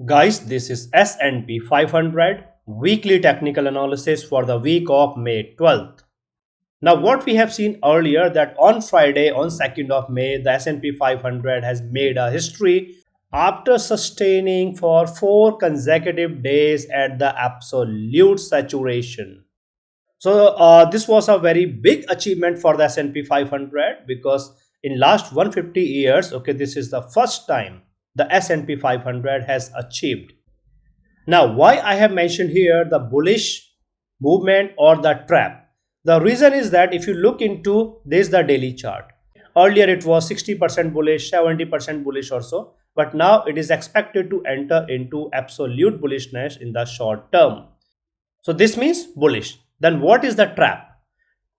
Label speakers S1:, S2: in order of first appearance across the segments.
S1: Guys, this is S&P 500 weekly technical analysis for the week of May 12th. Now, what we have seen earlier that on Friday, on 2nd of May, the S&P 500 has made a history after sustaining for 4 consecutive days at the absolute saturation. So, this was a very big achievement for the S&P 500 because in last 150 years, okay, this is the first time the S&P 500 has achieved. Now, why I have mentioned here the bullish movement or the trap? The reason is that if you look into this, the daily chart. Earlier it was 60% bullish, 70% bullish or so, but now it is expected to enter into absolute bullishness in the short term. So this means bullish. Then what is the trap?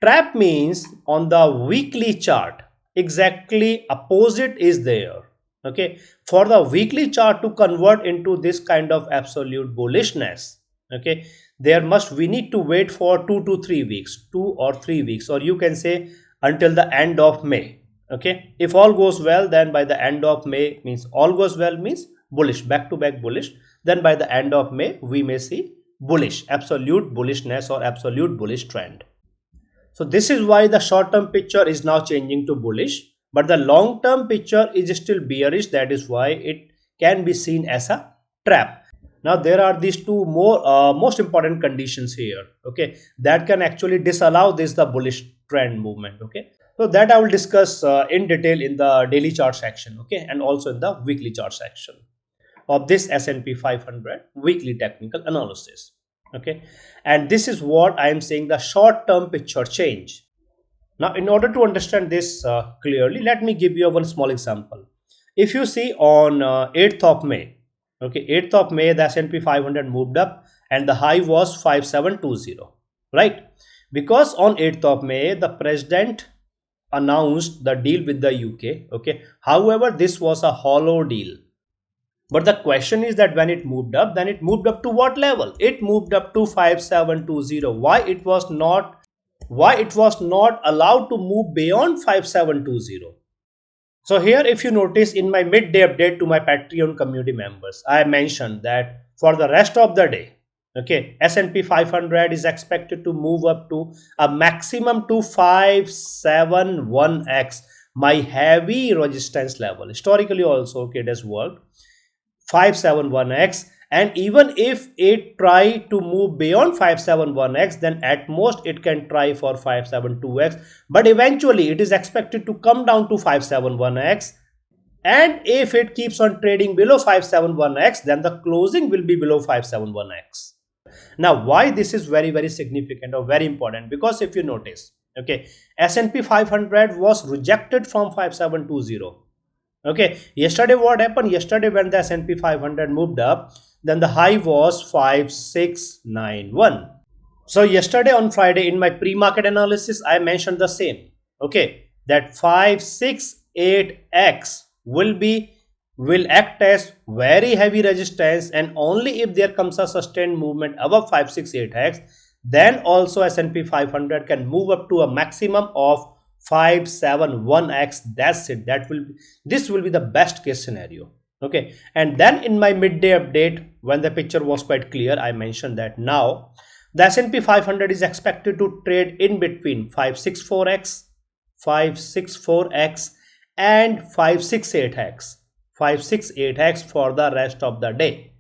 S1: Trap means on the weekly chart, exactly opposite is there. Okay, for the weekly chart to convert into this kind of absolute bullishness, okay, we need to wait for 2 to 3 weeks, 2 or 3 weeks, or you can say until the end of May. Okay, if all goes well, then by the end of May means all goes well means bullish, back to back bullish. Then by the end of May we may see bullish, absolute bullishness or absolute bullish trend. So this is why the short term picture is now changing to bullish, but the long term picture is still bearish. That is why it can be seen as a trap. Now there are these two most important conditions here, okay, that can actually disallow the bullish trend movement. Okay, so that I will discuss in detail in the daily chart section, okay, and also in the weekly chart section of this S&P 500 weekly technical analysis. Okay, and this is what I am saying, the short term picture change. Now, in order to understand this clearly, let me give you one small example. If you see on 8th of May, okay, 8th of May, the S&P 500 moved up and the high was 5720, right? Because on 8th of May, the president announced the deal with the UK, okay. However, this was a hollow deal. But the question is that when it moved up, then it moved up to what level? It moved up to 5720. Why it was not allowed to move beyond 5720? So here, if you notice in my midday update to my Patreon community members, I mentioned that for the rest of the day, okay, S&P 500 is expected to move up to a maximum to 571x, my heavy resistance level. Historically also, okay, it has worked. 571x, and even if it try to move beyond 571x, then at most it can try for 572x, but eventually it is expected to come down to 571x, and if it keeps on trading below 571x, then the closing will be below 571x. Now why this is very significant or very important? Because if you notice, okay, S&P 500 was rejected from 5720. Okay, yesterday what happened? Yesterday when the S&P 500 moved up, then the high was 5691. So yesterday on Friday in my pre-market analysis, I mentioned the same, okay, that 568x will act as very heavy resistance, and only if there comes a sustained movement above 568x, then also S&P 500 can move up to a maximum of 571x. That's it. This will be the best case scenario. Okay, and then in my midday update, when the picture was quite clear, I mentioned that now the S&P 500 is expected to trade in between 564x and 568x for the rest of the day.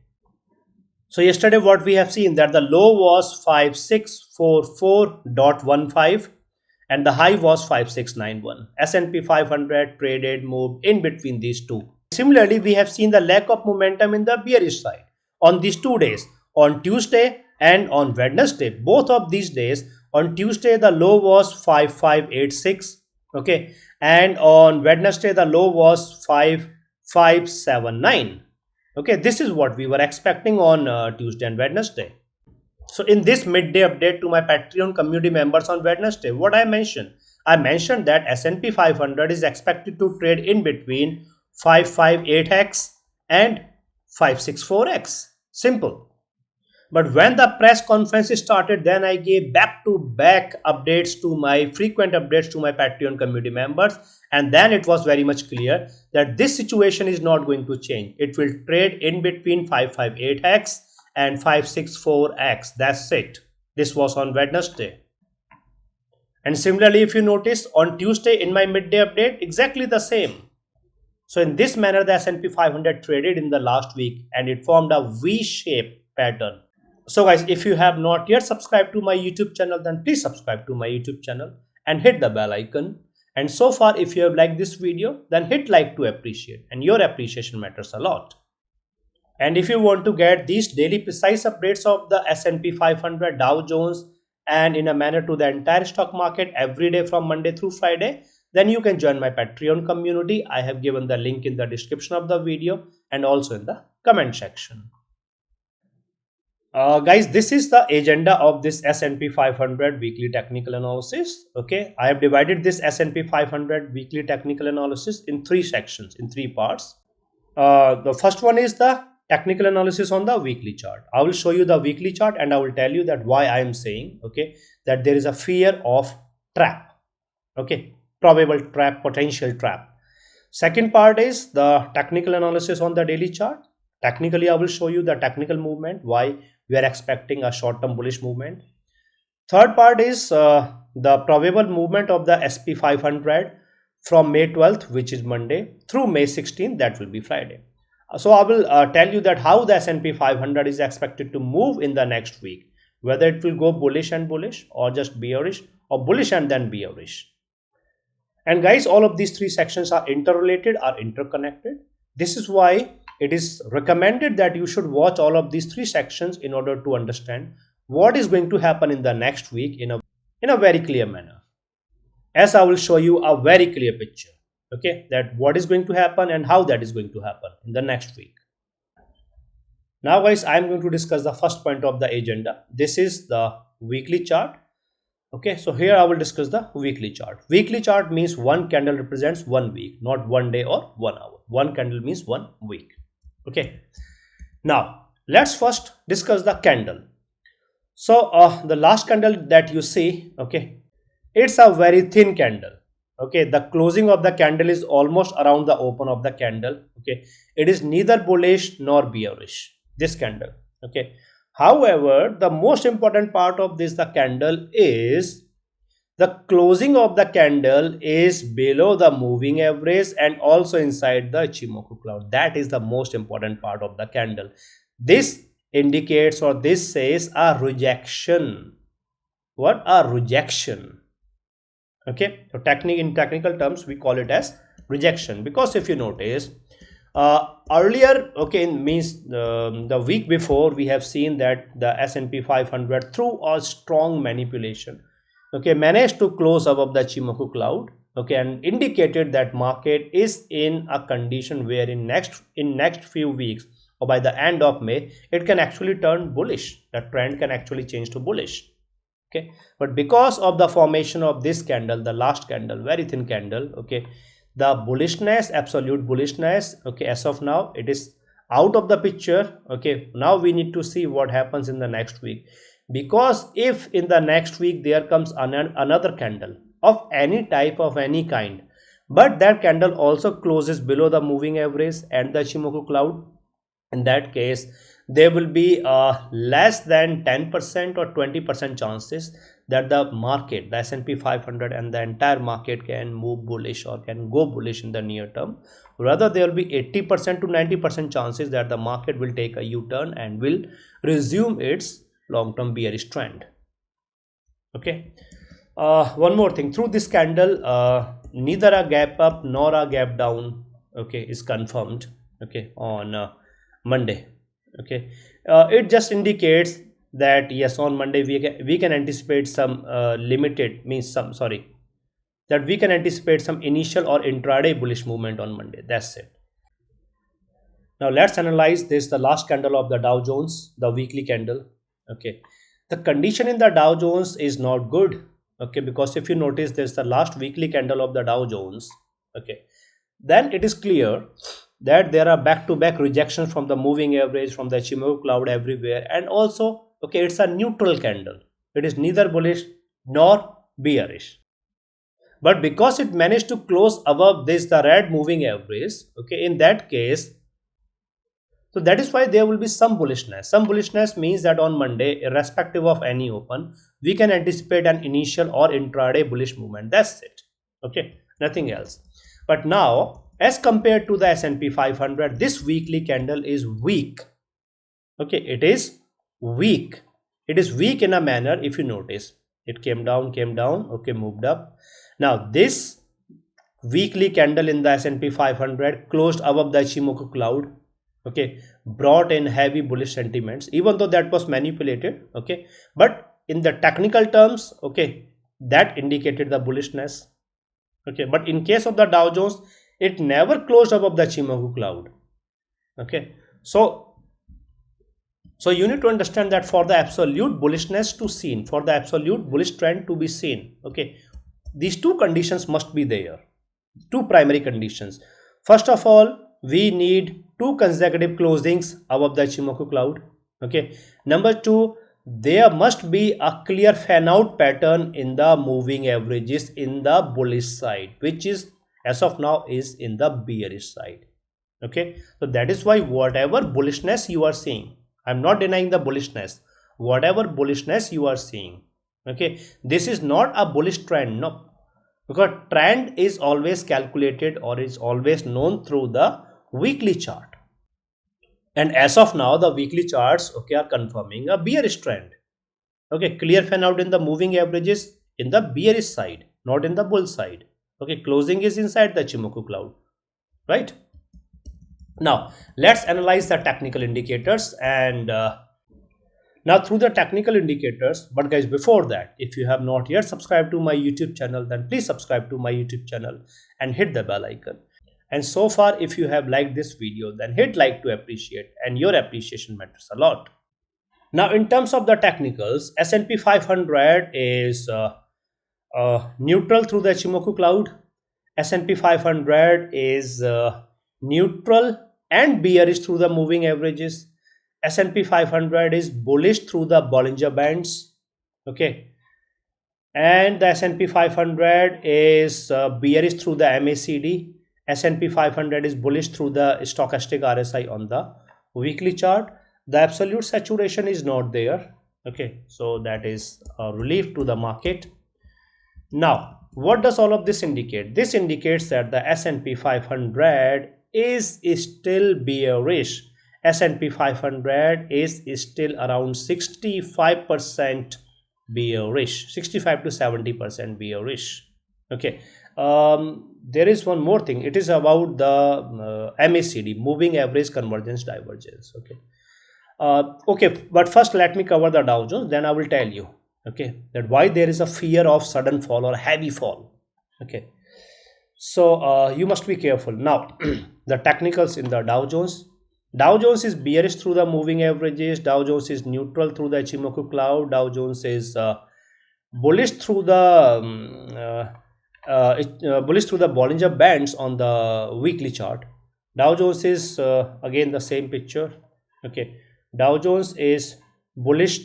S1: So yesterday what we have seen that the low was 5644.15 and the high was 5691. S&P 500 moved in between these two. Similarly, we have seen the lack of momentum in the bearish side on these 2 days, on Tuesday and on Wednesday. Both of these days, on Tuesday the low was 5586, okay, and on Wednesday the low was 5579. Okay, this is what we were expecting on Tuesday and Wednesday. So in this midday update to my Patreon community members on Wednesday, what I mentioned that S&P 500 is expected to trade in between 558x and 564x. Simple. But when the press conference started, then I gave back to back updates to my frequent updates to my Patreon community members. And then it was very much clear that this situation is not going to change. It will trade in between 558x and 564x. That's it. This was on Wednesday. And similarly, if you notice on Tuesday in my midday update, exactly the same. So in this manner, the S&P 500 traded in the last week and it formed a V-shaped pattern. So guys, if you have not yet subscribed to my YouTube channel, then please subscribe to my YouTube channel and hit the bell icon. And so far, if you have liked this video, then hit like to appreciate, and your appreciation matters a lot. And if you want to get these daily precise updates of the S&P 500, Dow Jones, and in a manner to the entire stock market every day from Monday through Friday, then you can join my Patreon community. I have given the link in the description of the video and also in the comment section. Guys, this is the agenda of this S&P 500 weekly technical analysis. Okay, I have divided this S&P 500 weekly technical analysis in three sections, in three parts. The first one is the technical analysis on the weekly chart. I will show you the weekly chart and I will tell you that why I am saying, okay, that there is a fear of trap. Okay, probable trap, potential trap. Second part is the technical analysis on the daily chart. Technically, I will show you the technical movement, why we are expecting a short-term bullish movement. Third part is the probable movement of the SP500 from May 12th, which is Monday, through May 16th, that will be Friday. So I will tell you that how the S&P 500 is expected to move in the next week, whether it will go bullish and bullish or just bearish or bullish and then bearish. And guys, all of these three sections are interrelated, are interconnected. This is why it is recommended that you should watch all of these three sections in order to understand what is going to happen in the next week in a very clear manner. As I will show you a very clear picture, okay, that what is going to happen and how that is going to happen in the next week. Now guys, I am going to discuss the first point of the agenda. This is the weekly chart. Okay, so here I will discuss the weekly chart. Weekly chart means one candle represents 1 week, not 1 day or 1 hour. One candle means 1 week. Okay, now let's first discuss the candle. So the last candle that you see, okay, it's a very thin candle. Okay, the closing of the candle is almost around the open of the candle. Okay, it is neither bullish nor bearish, this candle. Okay, however, the most important part of this, the candle, is the closing of the candle is below the moving average and also inside the Ichimoku cloud. That is the most important part of the candle. This indicates, or this says, a rejection. What? A rejection. Okay, so in technical terms we call it as rejection, because if you notice, earlier, okay, means the week before, we have seen that the S&P 500 through a strong manipulation, okay, managed to close above the Ichimoku cloud, okay, and indicated that market is in a condition where in next few weeks or by the end of May, it can actually turn bullish. The trend can actually change to bullish. Okay, but because of the formation of this candle, the last candle, very thin candle, okay, the bullishness, absolute bullishness, okay, as of now it is out of the picture. Okay, now we need to see what happens in the next week, because if in the next week there comes another candle of any type, of any kind, but that candle also closes below the moving average and the Ichimoku cloud, in that case there will be less than 10% or 20% chances that the market, the S&P 500 and the entire market can move bullish or can go bullish in the near term. Rather, there will be 80% to 90% chances that the market will take a U-turn and will resume its long-term bearish trend. Okay, one more thing, through this candle, neither a gap up nor a gap down, okay, is confirmed, okay, on Monday. Okay, it just indicates that yes, on Monday we can anticipate some that we can anticipate some initial or intraday bullish movement on Monday. That's it. Now let's analyze this, the last candle of the Dow Jones, the weekly candle. Okay, the condition in the Dow Jones is not good. Okay, because if you notice, there's the last weekly candle of the Dow Jones. Okay, then it is clear that there are back-to-back rejections from the moving average, from the Ichimoku cloud everywhere, and also okay, it's a neutral candle. It is neither bullish nor bearish. But because it managed to close above this the red moving average, okay, in that case, so that is why there will be some bullishness. Some bullishness means that on Monday, irrespective of any open, we can anticipate an initial or intraday bullish movement. That's it. Okay, nothing else. But now, as compared to the S&P 500, this weekly candle is weak. Okay, it is weak. It is weak in a manner, if you notice. It came down, okay, moved up. Now, this weekly candle in the S&P 500 closed above the Ichimoku cloud, okay, brought in heavy bullish sentiments, even though that was manipulated, okay, but in the technical terms, okay, that indicated the bullishness, okay. But in case of the Dow Jones, it never closed above the Ichimoku cloud, okay. So you need to understand that for the absolute bullishness to seen, for the absolute bullish trend to be seen, okay, these two conditions must be there. Two primary conditions. First of all, we need two consecutive closings above the Ichimoku cloud, okay. Number two, there must be a clear fan out pattern in the moving averages in the bullish side, which is as of now is in the bearish side, okay. So that is why whatever bullishness you are seeing, I'm not denying the bullishness, whatever bullishness you are seeing, okay, this is not a bullish trend, no, because trend is always calculated or is always known through the weekly chart. And as of now, the weekly charts, okay, are confirming a bearish trend. Okay, clear fan out in the moving averages in the bearish side, not in the bull side. Okay, closing is inside the Ichimoku cloud, right? Now, let's analyze the technical indicators and now through the technical indicators. But guys, before that, if you have not yet subscribed to my YouTube channel, then please subscribe to my YouTube channel and hit the bell icon. And so far, if you have liked this video, then hit like to appreciate, and your appreciation matters a lot. Now, in terms of the technicals, S&P 500 is neutral through the Ichimoku cloud. S&P 500 is neutral and bearish through the moving averages. S&P 500 is bullish through the Bollinger Bands, okay, and the S&P 500 is bearish through the MACD. S&P 500 is bullish through the stochastic RSI on the weekly chart. The absolute saturation is not there, okay, so that is a relief to the market. Now, what does all of this indicate? This indicates that the S&P 500 is still bearish. S&P 500 is still around 65% bearish, 65 to 70% bearish, okay. There is one more thing. It is about the MACD, moving average convergence divergence, okay. Okay, but first let me cover the Dow Jones, then I will tell you, okay, that why there is a fear of sudden fall or heavy fall, okay. So you must be careful. Now, the technicals in the Dow Jones. Dow Jones is bearish through the moving averages. Dow Jones is neutral through the Ichimoku cloud. Dow Jones is bullish through the bullish through the Bollinger Bands on the weekly chart. Dow Jones is again the same picture, okay. Dow Jones is bullish,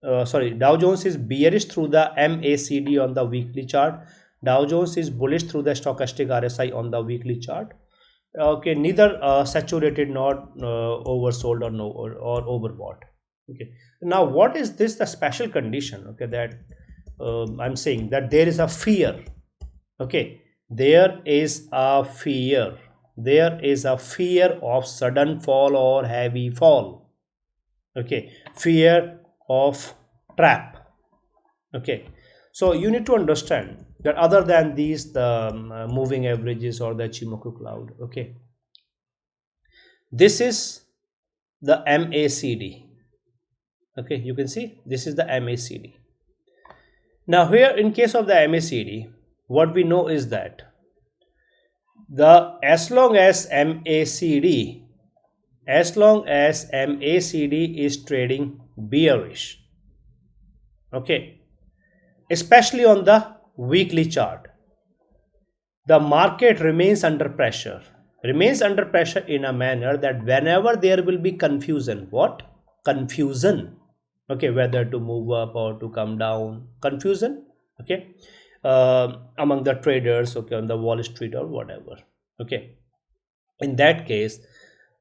S1: Dow Jones is bearish through the MACD on the weekly chart. Dow Jones is bullish through the stochastic RSI on the weekly chart, okay. Neither saturated nor oversold or overbought, okay. Now, what is this the special condition, okay, that I'm saying that there is a fear, okay, there is a fear of sudden fall or heavy fall, okay, fear of trap, okay. So you need to understand that other than these the moving averages or the Ichimoku cloud, okay, this is the MACD, okay, you can see this is the MACD. Now here in case of the MACD, what we know is that as long as MACD is trading bearish, okay, especially on the weekly chart, the market remains under pressure, remains under pressure in a manner that whenever there will be confusion, what? Confusion, okay, whether to move up or to come down, confusion, okay, among the traders, okay, on the Wall Street or whatever, okay. In that case,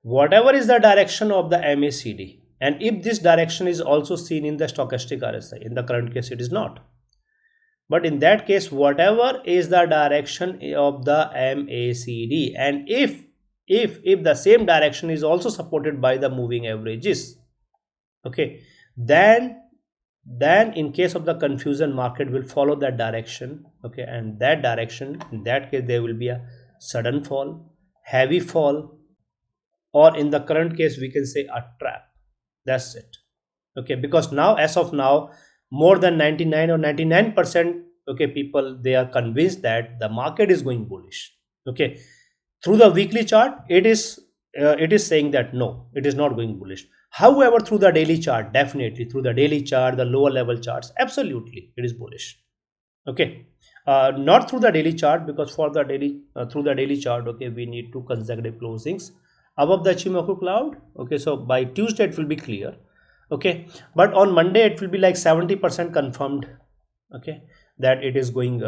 S1: whatever is the direction of the MACD, and if this direction is also seen in the stochastic RSI, in the current case it is not, but in that case, whatever is the direction of the MACD, and if the same direction is also supported by the moving averages, okay, then in case of the confusion, market will follow that direction, okay, and that direction, in that case, there will be a sudden fall, heavy fall, or in the current case we can say a trap. That's it, okay, because now, as of now, more than 99 or 99%, okay, people, they are convinced that the market is going bullish, okay. Through the weekly chart, it is saying that no, it is not going bullish. However, through the daily chart, definitely through the daily chart, the lower level charts, absolutely it is bullish, okay. Not through the daily chart, because for the daily through the daily chart, okay, we need two consecutive closings above the Ichimoku cloud, okay. So by Tuesday it will be clear, okay, but on Monday it will be like 70% confirmed, okay, that it is going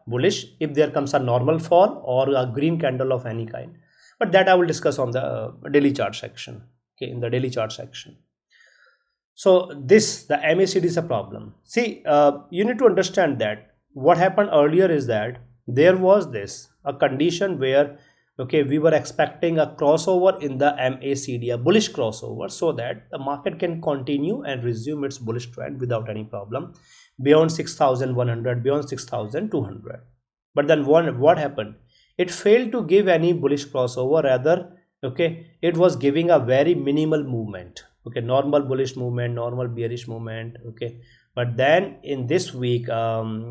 S1: bullish if there comes a normal fall or a green candle of any kind, but that I will discuss on the daily chart section, okay, in the daily chart section. So this, the MACD is a problem. See, you need to understand that what happened earlier is that there was this a condition where, okay, we were expecting a crossover in the MACD, a bullish crossover, so that the market can continue and resume its bullish trend without any problem beyond 6,100, beyond 6,200. But then what happened? It failed to give any bullish crossover, rather, okay, it was giving a very minimal movement, okay, normal bullish movement, normal bearish movement, okay. But then in this week,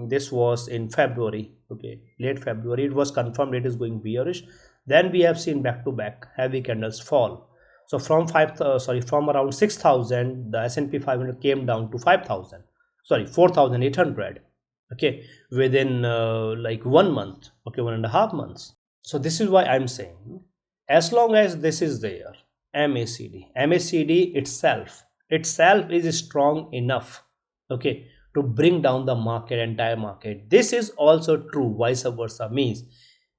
S1: this was in February, okay, late February, it was confirmed it is going bearish. Then we have seen back to back heavy candles fall. So from from around 6,000, the S&P 500 came down to 5,000, 4,800, okay, within like 1 month, okay, 1.5 months. So this is why I'm saying, as long as this is there, MACD itself is strong enough, okay, to bring down the market, entire market. This is also true vice versa, means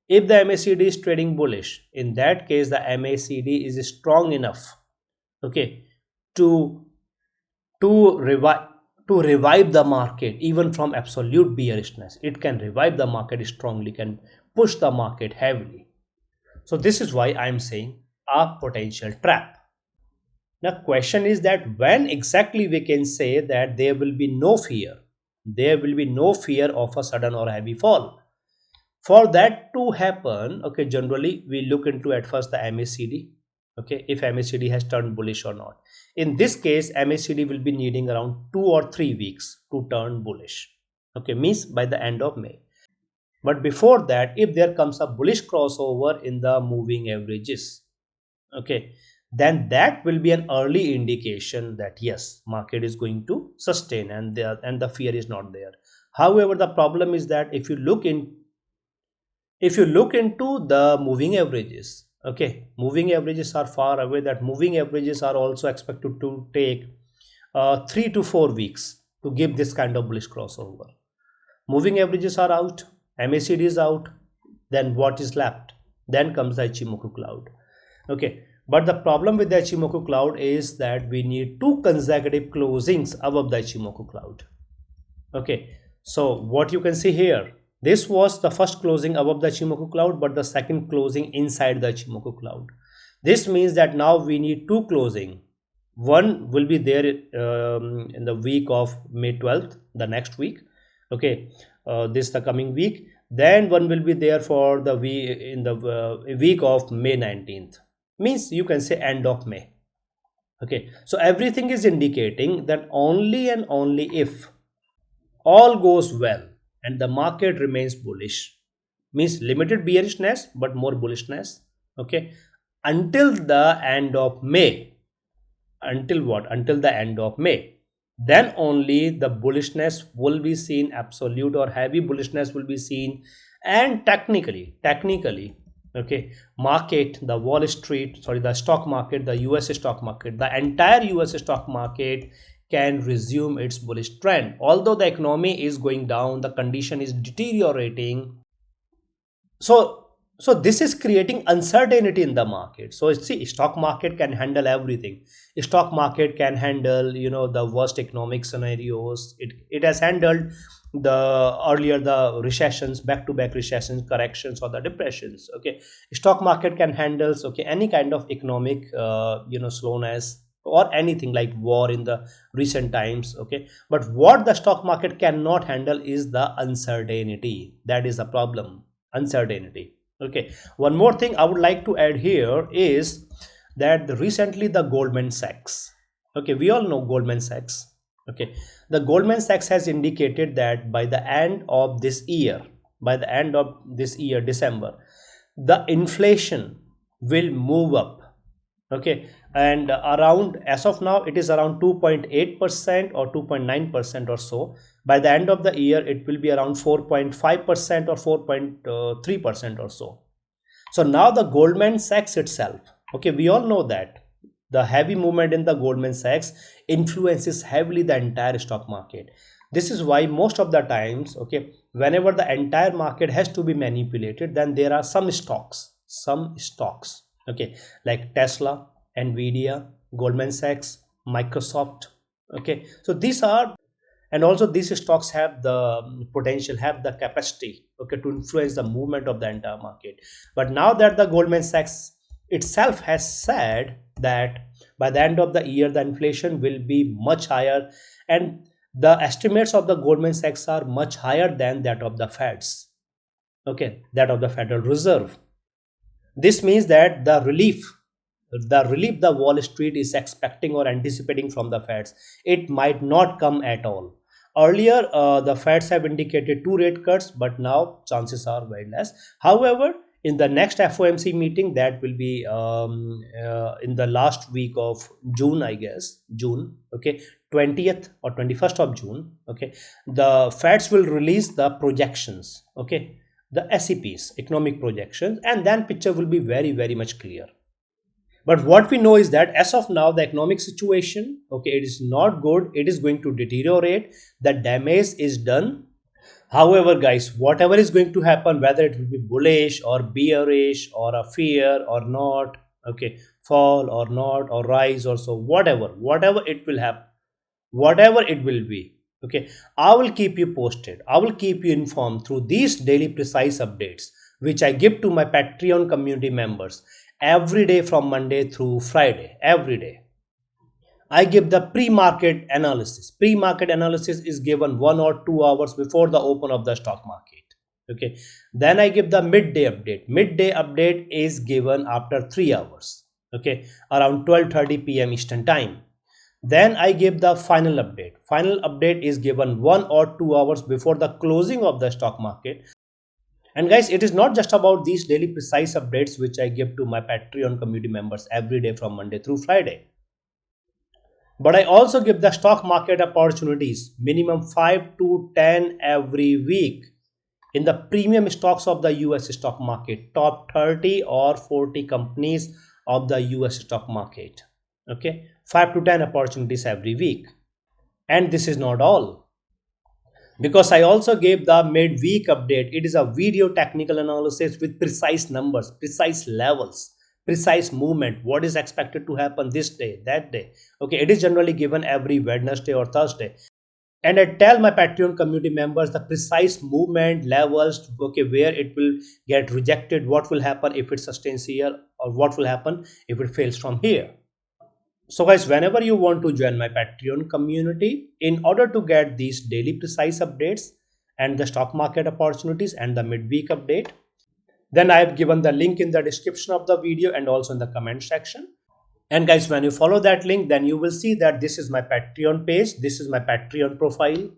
S1: if the MACD is trading bullish, in that case the MACD is strong enough, okay, to revive the market even from absolute bearishness. It can revive the market strongly, can push the market heavily. So this is why I'm saying a potential trap. Now question is that when exactly we can say that there will be no fear, of a sudden or heavy fall. For that to happen, okay, generally we look into at first the MACD, okay, if MACD has turned bullish or not. In this case, MACD will be needing around 2 or 3 weeks to turn bullish, okay, means by the end of May. But before that, if there comes a bullish crossover in the moving averages, okay, then that will be an early indication that yes, market is going to sustain and the fear is not there. However, the problem is that if you look into the moving averages, okay, moving averages are far away. That moving averages are also expected to take 3 to 4 weeks to give this kind of bullish crossover. Moving averages are out, MACD is out, then what is left? Then comes the Ichimoku cloud, okay. But the problem with the Ichimoku cloud is that we need 2 consecutive closings above the Ichimoku cloud, okay. So what you can see here, this was the first closing above the Ichimoku cloud, but the second closing inside the Ichimoku cloud. This means that now we need 2 closing. One will be there in the week of May 12th, the next week, okay, this the coming week. Then one will be there for the week of May 19th, means you can say end of May, okay. So everything is indicating that only and only if all goes well and the market remains bullish, means limited bearishness but more bullishness, okay, until the end of May. Until what? Until the end of May. Then only the bullishness will be seen, absolute or heavy bullishness will be seen, and technically Okay, market, the Wall Street, sorry, the stock market, the US stock market, the entire US stock market can resume its bullish trend. Although the economy is going down, the condition is deteriorating. So this is creating uncertainty in the market. So see, stock market can handle everything. Stock market can handle, the worst economic scenarios. It has handled the earlier the recessions, back to back recessions, corrections, or the depressions. Okay, stock market can handle, okay, any kind of economic slowness or anything like war in the recent times. Okay, but what the stock market cannot handle is the uncertainty. That is the problem. Uncertainty. Okay, one more thing I would like to add here is that recently the Goldman Sachs, okay, we all know Goldman Sachs. Okay, the Goldman Sachs has indicated that by the end of this year, December, the inflation will move up. Okay, and around, as of now, it is around 2.8% or 2.9% or so. By the end of the year, it will be around 4.5% or 4.3% or so. So now the Goldman Sachs itself, okay, we all know that the heavy movement in the Goldman Sachs influences heavily the entire stock market. This is why most of the times, okay, whenever the entire market has to be manipulated, then there are some stocks, okay, like Tesla, Nvidia, Goldman Sachs, Microsoft. Okay, so these are, and also these stocks have the potential, have the capacity, okay, to influence the movement of the entire market. But now that the Goldman Sachs itself has said that by the end of the year the inflation will be much higher, and the estimates of the Goldman Sachs are much higher than that of the Feds, okay, that of the Federal Reserve. This means that the relief the Wall Street is expecting or anticipating from the Feds, it might not come at all. Earlier, the Feds have indicated two rate cuts, but now chances are very less. However, in the next FOMC meeting, that will be in the last week of June, I guess, June, okay, 20th or 21st of June, okay, the Feds will release the projections, okay, the SEPs, economic projections, and then picture will be very, very much clear. But what we know is that as of now, the economic situation, okay, it is not good. It is going to deteriorate. The damage is done. However, guys, whatever is going to happen, whether it will be bullish or bearish or a fear or not, okay, fall or not, or rise or so, whatever it will happen, whatever it will be, okay, I will keep you posted. I will keep you informed through these daily precise updates, which I give to my Patreon community members every day from Monday through Friday. Every day I give the pre-market analysis. Pre-market analysis is given 1 or 2 hours before the open of the stock market. Okay, then I give the midday update. Midday update is given after 3 hours, okay, around 12:30 p.m. Eastern time. Then I give the final update. Final update is given 1 or 2 hours before the closing of the stock market. And guys, it is not just about these daily precise updates which I give to my Patreon community members every day from Monday through Friday, but I also give the stock market opportunities, minimum 5 to 10 every week, in the premium stocks of the US stock market, top 30 or 40 companies of the US stock market. Okay, 5 to 10 opportunities every week. And this is not all, because I also gave the mid-week update. It is a video technical analysis with precise numbers, precise levels, precise movement, what is expected to happen this day, that day. Okay, it is generally given every Wednesday or Thursday. And I tell my Patreon community members the precise movement levels, okay, where it will get rejected, what will happen if it sustains here, or what will happen if it fails from here. So guys, whenever you want to join my Patreon community, in order to get these daily precise updates and the stock market opportunities and the midweek update, then I have given the link in the description of the video and also in the comment section. And guys, when you follow that link, then you will see that this is my Patreon page. This is my Patreon profile.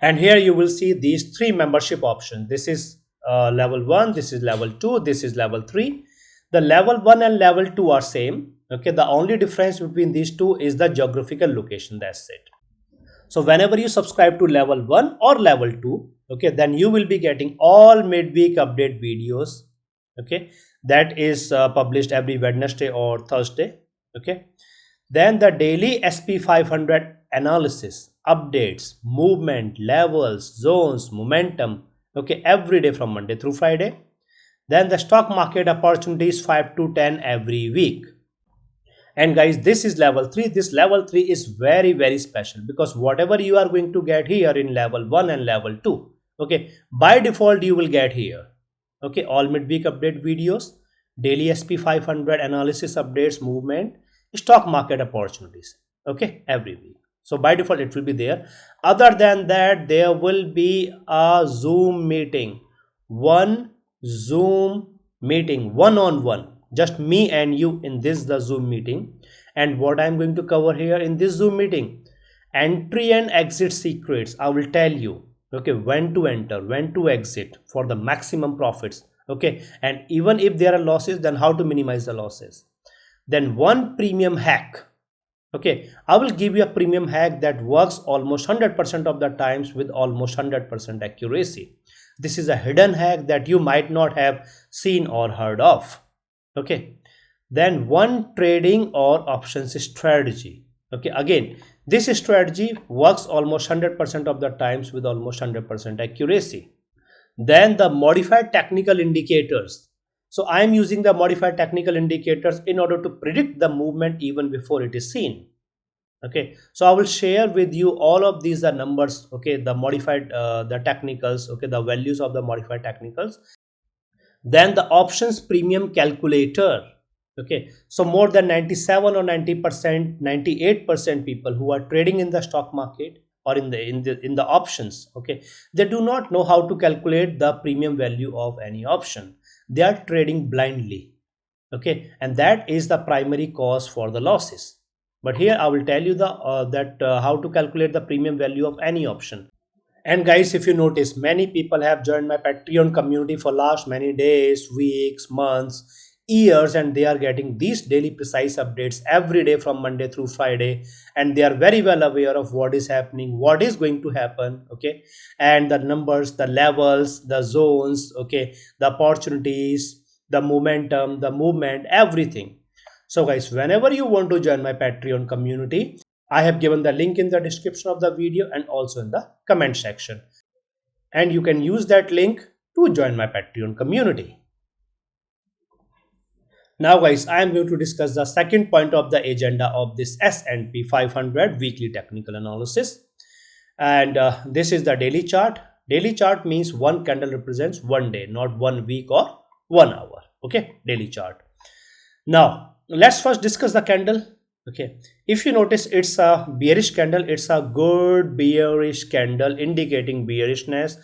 S1: And here you will see these three membership options. This is level 1, this is level 2, this is level 3. The level 1 and level 2 are same. Okay, the only difference between these two is the geographical location. That's it. So whenever you subscribe to level 1 or level 2, okay, then you will be getting all midweek update videos, Okay, that is published every Wednesday or Thursday. Okay, then the daily SP500 analysis updates movement, levels, zones, momentum. Okay, every day from Monday through Friday. Then the stock market opportunities 5 to 10 every week. And guys, this is level 3. This level 3 is very special, because whatever you are going to get here in level 1 and level 2, okay, by default you will get here. Okay, all midweek update videos, daily SP500 analysis updates, movement, stock market opportunities, okay, every week. So by default it will be there. Other than that, there will be a Zoom meeting, one Zoom meeting, one-on-one, just me and you in this the Zoom meeting. And what I'm going to cover here in this Zoom meeting: entry and exit secrets. I will tell you, okay, when to enter, when to exit for the maximum profits. Okay, and even if there are losses, then how to minimize the losses. Then one premium hack. Okay, I will give you a premium hack that works almost 100% of the times with almost 100% accuracy. This is a hidden hack that you might not have seen or heard of. Okay, then one trading or options strategy. Okay, again, this strategy works almost 100% of the times with almost 100% accuracy. Then the modified technical indicators. So I am using the modified technical indicators in order to predict the movement even before it is seen. Okay, so I will share with you all of these are numbers. Okay, the modified the technicals, okay, the values of the modified technicals. Then the options premium calculator. Okay, so more than 97 or 90%, 98% people who are trading in the stock market or in the options, okay, they do not know how to calculate the premium value of any option. They are trading blindly. Okay, and that is the primary cause for the losses. But here I will tell you the how to calculate the premium value of any option. And guys, if you notice, many people have joined my Patreon community for last many days, weeks, months, years, and they are getting these daily precise updates every day from Monday through Friday. And they are very well aware of what is happening, what is going to happen. Okay, and the numbers, the levels, the zones, okay, the opportunities, the momentum, the movement, everything. So guys, whenever you want to join my Patreon community, I have given the link in the description of the video and also in the comment section. And you can use that link to join my Patreon community. Now guys, I am going to discuss the second point of the agenda of this S&P 500 weekly technical analysis. And this is the daily chart. Daily chart means one candle represents one day, not 1 week or 1 hour. Okay, daily chart. Now, let's first discuss the candle. Okay, if you notice, it's a bearish candle. It's a good bearish candle indicating bearishness,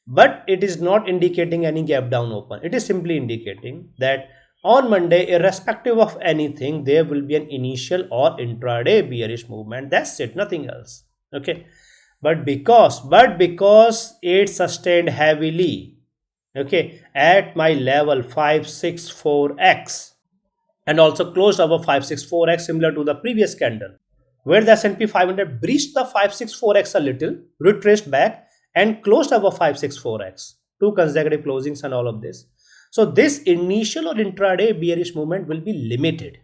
S1: but it is not indicating any gap down open. It is simply indicating that on Monday, irrespective of anything, there will be an initial or intraday bearish movement. That's it, nothing else. Okay, but because it sustained heavily, okay, at my level 564x, and also closed above 564x, similar to the previous candle, where the S&P 500 breached the 564x a little, retraced back and closed above 564x, two consecutive closings and all of this. So this initial or intraday bearish movement will be limited,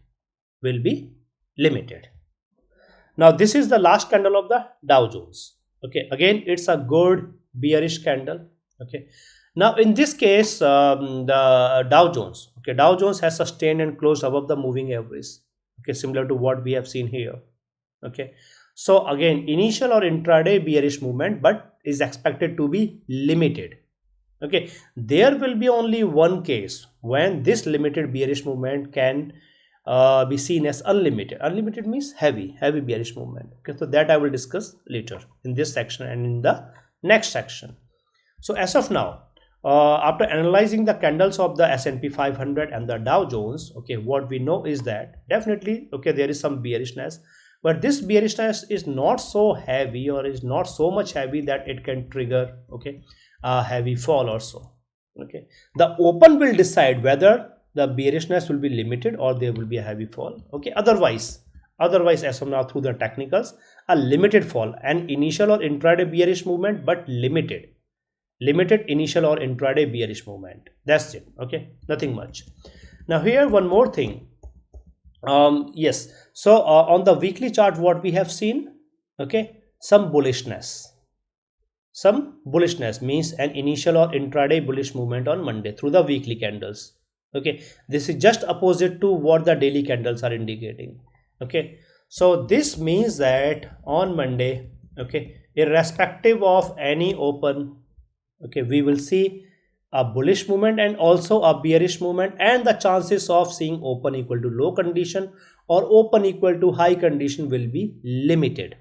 S1: Now this is the last candle of the Dow Jones. Okay, again, it's a good bearish candle. Okay, now in this case, the Dow Jones, okay, Dow Jones has sustained and closed above the moving average. Okay, similar to what we have seen here. Okay, so again, initial or intraday bearish movement, but is expected to be limited. Okay, there will be only one case when this limited bearish movement can be seen as unlimited. Unlimited means heavy bearish movement. Okay, so that I will discuss later in this section and in the next section. So as of now, after analyzing the candles of the S&P 500 and the Dow Jones, okay, what we know is that definitely, okay, there is some bearishness, but this bearishness is not so heavy or is not so much heavy that it can trigger, okay, a heavy fall or so. Okay, the open will decide whether the bearishness will be limited or there will be a heavy fall. Okay, otherwise as of now, through the technicals, a limited fall, an initial or intraday bearish movement, but limited. limited initial or intraday bearish movement. That's it. Okay, nothing much. Now here one more thing. Yes, so on the weekly chart what we have seen, okay, some bullishness means an initial or intraday bullish movement on Monday through the weekly candles. Okay, this is just opposite to what the daily candles are indicating. Okay, so this means that on Monday, okay, irrespective of any open, okay, we will see a bullish movement and also a bearish movement, and the chances of seeing open equal to low condition or open equal to high condition will be limited.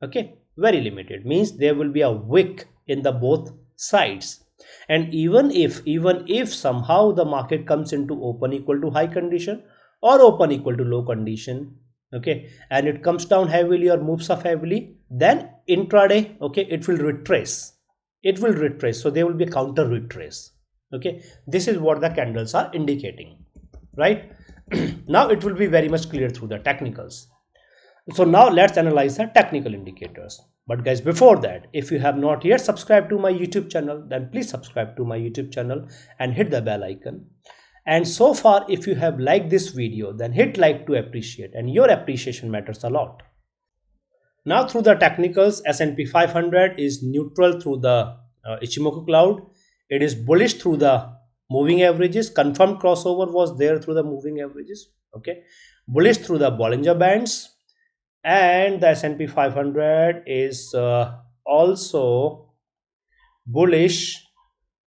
S1: Okay, very limited, means there will be a wick in the both sides. And even if somehow the market comes into open equal to high condition or open equal to low condition, okay, and it comes down heavily or moves up heavily, then intraday, okay, it will retrace. So there will be a counter retrace. Okay, this is what the candles are indicating, right? Now it will be very much clear through the technicals. So now let's analyze the technical indicators. But guys, before that, if you have not yet subscribed to my YouTube channel, then please subscribe to my YouTube channel and hit the bell icon. And so far, if you have liked this video, then hit like to appreciate, and your appreciation matters a lot. Now through the technicals, S&P 500 is neutral through the Ichimoku cloud. It is bullish through the moving averages. Confirmed crossover was there through the moving averages. Okay, bullish through the Bollinger Bands. And the S&P 500 is also bullish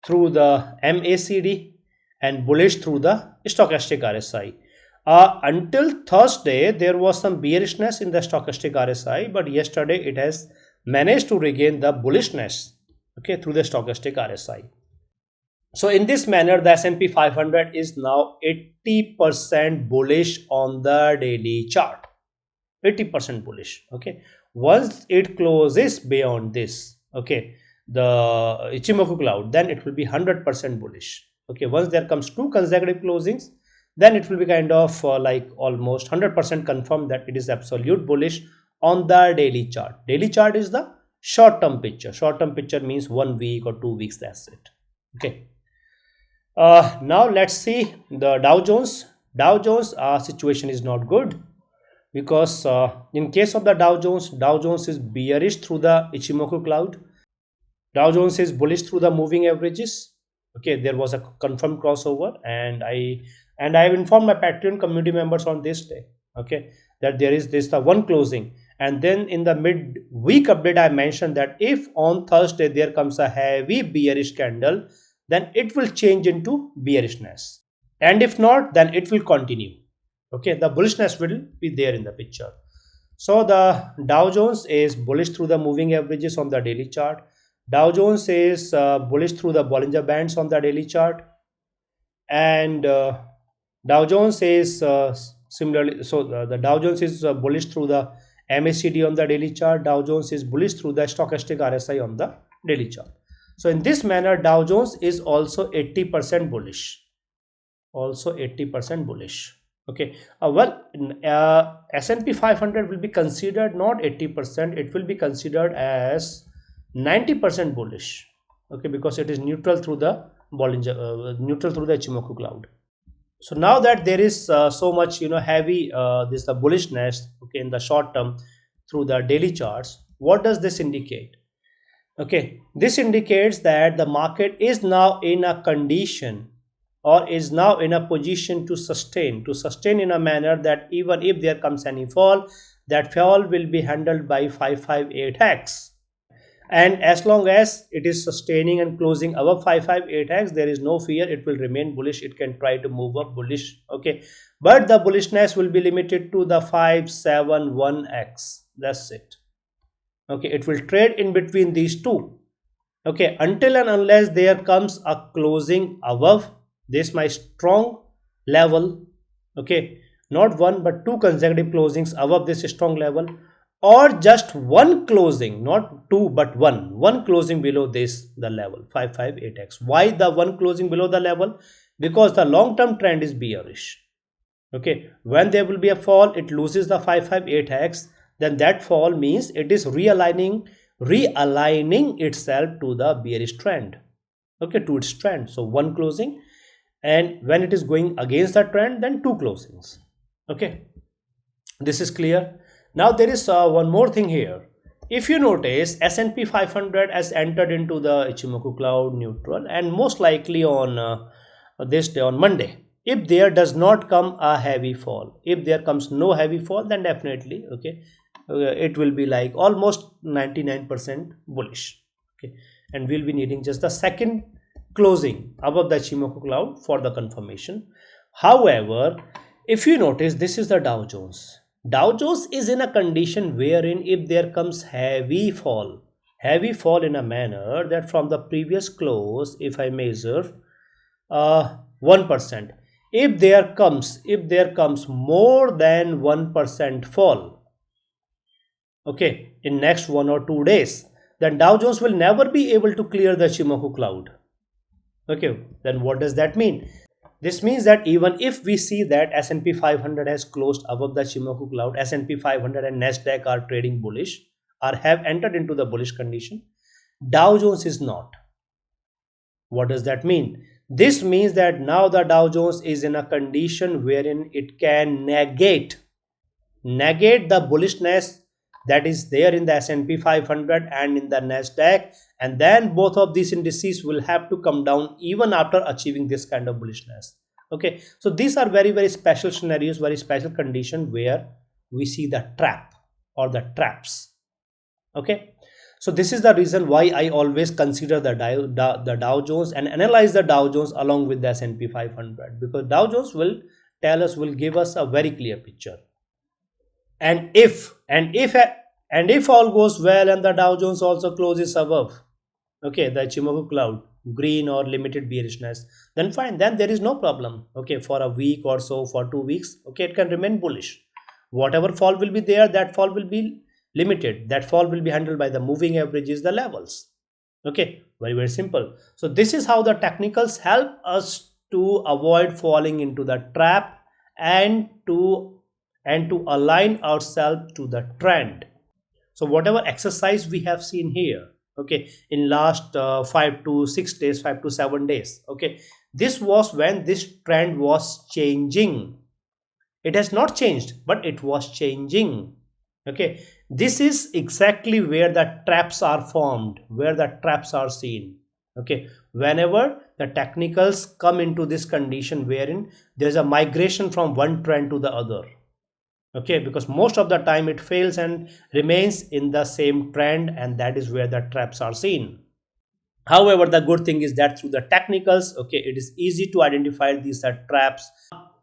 S1: through the MACD and bullish through the stochastic RSI. Until Thursday, there was some bearishness in the stochastic RSI, but yesterday it has managed to regain the bullishness, okay, through the stochastic RSI. So in this manner, the S&P 500 is now 80% bullish on the daily chart. 80% bullish. Okay, once it closes beyond this, okay, the Ichimoku cloud, then it will be 100% bullish. Okay, once there comes two consecutive closings, then it will be kind of like almost 100% confirmed that it is absolute bullish on the daily chart. Daily chart is the short-term picture. Short-term picture means 1 week or 2 weeks, that's it. Okay, now let's see the Dow Jones. Dow Jones situation is not good, because in case of the Dow Jones is bearish through the Ichimoku cloud. Dow Jones is bullish through the moving averages. Okay, there was a confirmed crossover, and I have informed my Patreon community members on this day, okay, that there is the one closing. And then in the mid-week update, I mentioned that if on Thursday there comes a heavy bearish candle, then it will change into bearishness, and if not, then it will continue. Okay, the bullishness will be there in the picture. So the Dow Jones is bullish through the moving averages on the daily chart. Dow Jones is bullish through the Bollinger Bands on the daily chart, and Dow Jones is similarly, so the Dow Jones is bullish through the MACD on the daily chart. Dow Jones is bullish through the stochastic RSI on the daily chart. So in this manner, Dow Jones is also 80% bullish. Also 80% bullish. Okay, S&P 500 will be considered not 80%, it will be considered as 90% bullish. Okay, because it is neutral through the neutral through the Ichimoku cloud. So now that there is so much heavy this the bullishness, okay, in the short term through the daily charts, what does this indicate? Okay, this indicates that the market is now in a condition, or is now in a position to sustain in a manner that even if there comes any fall, that fall will be handled by 558X. And as long as it is sustaining and closing above 558X, there is no fear, it will remain bullish. It can try to move up bullish, okay, but the bullishness will be limited to the 571X. That's it. Okay, it will trade in between these two. Okay, until and unless there comes a closing above this my strong level, okay, not one but two consecutive closings above this strong level, or just one closing, not two but one closing below this the level 558X. Why the one closing below the level? Because the long-term trend is bearish. Okay, when there will be a fall, it loses the 558X, then that fall means it is realigning realigning itself to the bearish trend, okay, to its trend. So one closing, and when it is going against the trend, then two closings. Okay, this is clear. Now there is one more thing here. If you notice, S&P 500 has entered into the Ichimoku cloud neutral, and most likely on this day, on Monday, if there does not come a heavy fall, if there comes no heavy fall, then definitely, okay, it will be like almost 99% bullish. Okay, and we'll be needing just the second closing above the Ichimoku cloud for the confirmation. However, if you notice, this is the Dow Jones. Dow Jones is in a condition wherein if there comes heavy fall in a manner that from the previous close, if I measure 1%, if there comes more than 1% fall, okay, in next 1 or 2 days, then Dow Jones will never be able to clear the Ichimoku cloud. Okay, then what does that mean? This means that even if we see that S&P 500 has closed above the Ichimoku cloud, S&P 500 and Nasdaq are trading bullish or have entered into the bullish condition, Dow Jones is not. What does that mean? This means that now the Dow Jones is in a condition wherein it can negate the bullishness that is there in the S&P 500 and in the Nasdaq, and then both of these indices will have to come down even after achieving this kind of bullishness. Okay, so these are very, very special scenarios, very special condition where we see the trap or the traps. Okay, so this is the reason why I always consider the Dow Jones and analyze the Dow Jones along with the S&P 500, because Dow Jones will give us a very clear picture. And if all goes well and the Dow Jones also closes above, okay, the Ichimoku cloud, green or limited bearishness, then fine, then there is no problem. Okay, for a week or so, for 2 weeks, okay, it can remain bullish. Whatever fall will be there, that fall will be limited. That fall will be handled by the moving averages, the levels. Okay, very, very simple. So this is how the technicals help us to avoid falling into the trap and to align ourselves to the trend. So whatever exercise we have seen here, okay, in last 5 to 6 days, 5 to 7 days, okay, this was when this trend was changing. It has not changed, but it was changing. Okay, this is exactly where the traps are formed, where the traps are seen. Okay, whenever the technicals come into this condition wherein there's a migration from one trend to the other. Okay, because most of the time it fails and remains in the same trend, and that is where the traps are seen. However, the good thing is that through the technicals, okay, it is easy to identify these are traps.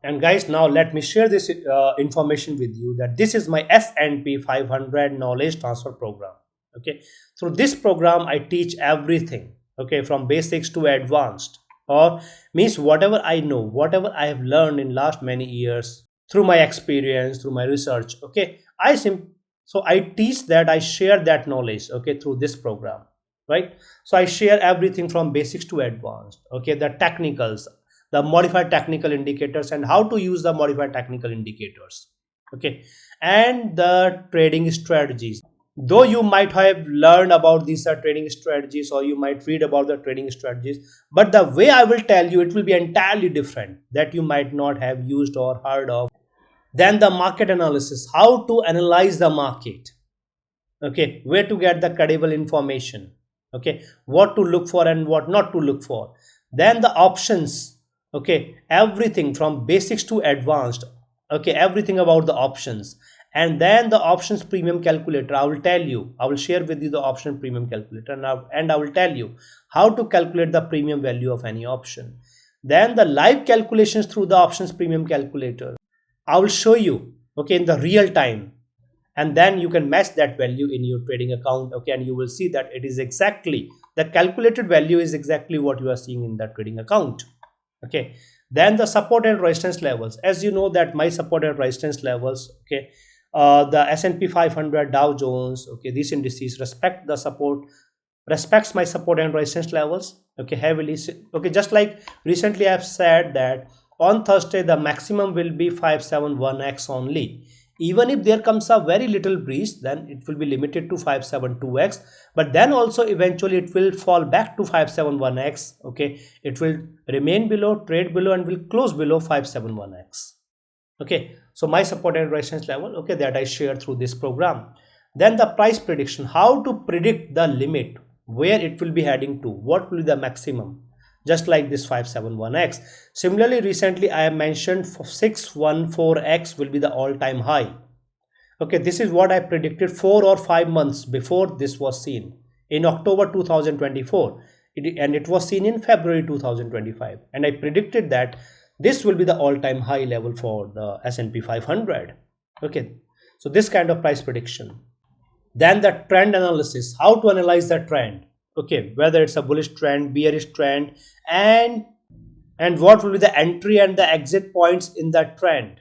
S1: And guys, now let me share this information with you, that this is my S&P 500 knowledge transfer program. Okay, through this program I teach everything, okay, from basics to advanced, or means whatever I know, whatever I have learned in last many years through my experience, through my research. Okay, so I teach that, I share that knowledge, okay, through this program, right? So I share everything from basics to advanced, okay, the technicals, the modified technical indicators, and how to use the modified technical indicators, okay, and the trading strategies. Though you might have learned about these trading strategies, or you might read about the trading strategies, but the way I will tell you, it will be entirely different, that you might not have used or heard of. Then the market analysis, how to analyze the market, okay, where to get the credible information, okay, what to look for and what not to look for. Then the options, okay, everything from basics to advanced, okay, everything about the options. And then the options premium calculator, I will share with you the option premium calculator now, and I will tell you how to calculate the premium value of any option. Then the live calculations through the options premium calculator, I will show you, okay, in the real time, and then you can match that value in your trading account, okay, and you will see that it is exactly, the calculated value is exactly what you are seeing in that trading account. Okay, then the support and resistance levels, as you know that my support and resistance levels, okay, the S&P 500, Dow Jones, okay, these indices respects my support and resistance levels, okay, heavily. Okay, just like recently I have said that on Thursday the maximum will be 571x only. Even if there comes a very little breach, then it will be limited to 572x, but then also eventually it will fall back to 571x. Okay, it will remain below, trade below, and will close below 571x. Okay, so my support and resistance level, okay, that I share through this program. Then the price prediction, how to predict the limit, where it will be heading to, what will be the maximum, just like this 571x. Similarly, recently I have mentioned 614x will be the all-time high. Okay, this is what I predicted 4 or 5 months before this was seen in October 2024, and it was seen in February 2025, and I predicted that this will be the all-time high level for the S&P 500. Okay, so this kind of price prediction. Then the trend analysis, how to analyze the trend. Okay, whether it's a bullish trend, bearish trend, and what will be the entry and the exit points in that trend.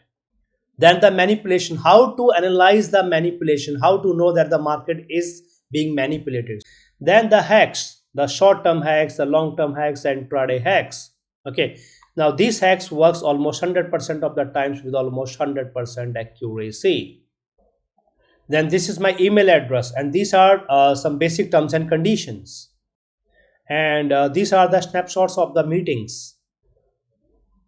S1: Then the manipulation, how to analyze the manipulation, how to know that the market is being manipulated. Then the hacks, the short-term hacks, the long-term hacks, and intraday hacks. Okay, now these hacks works almost 100% of the times with almost 100% accuracy. Then this is my email address, and these are some basic terms and conditions, and these are the snapshots of the meetings.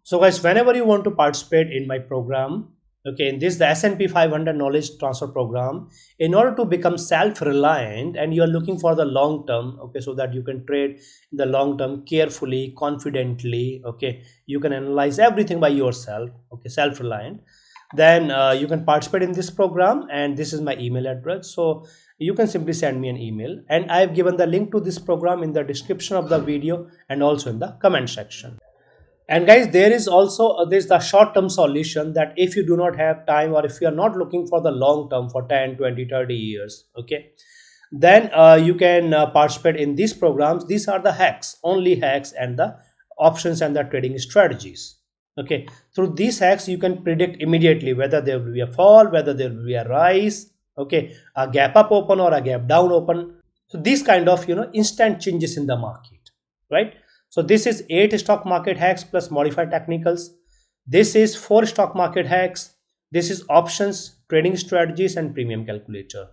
S1: So guys, whenever you want to participate in my program, okay, in this the S&P 500 knowledge transfer program, in order to become self-reliant and you are looking for the long term, okay, so that you can trade in the long term carefully, confidently, okay, you can analyze everything by yourself, okay, self-reliant, then you can participate in this program, and this is my email address. So you can simply send me an email, and I've given the link to this program in the description of the video and also in the comment section. And guys, there is also there's the short-term solution, that if you do not have time, or if you are not looking for the long term for 10, 20, 30 years, okay, then you can participate in these programs. These are the hacks, only hacks, and the options and the trading strategies. Okay, through these hacks you can predict immediately whether there will be a fall, whether there will be a rise, okay, a gap up open or a gap down open. So these kind of instant changes in the market, right? So this is 8 stock market hacks plus modified technicals. This is 4 stock market hacks. This is options, trading strategies, and premium calculator.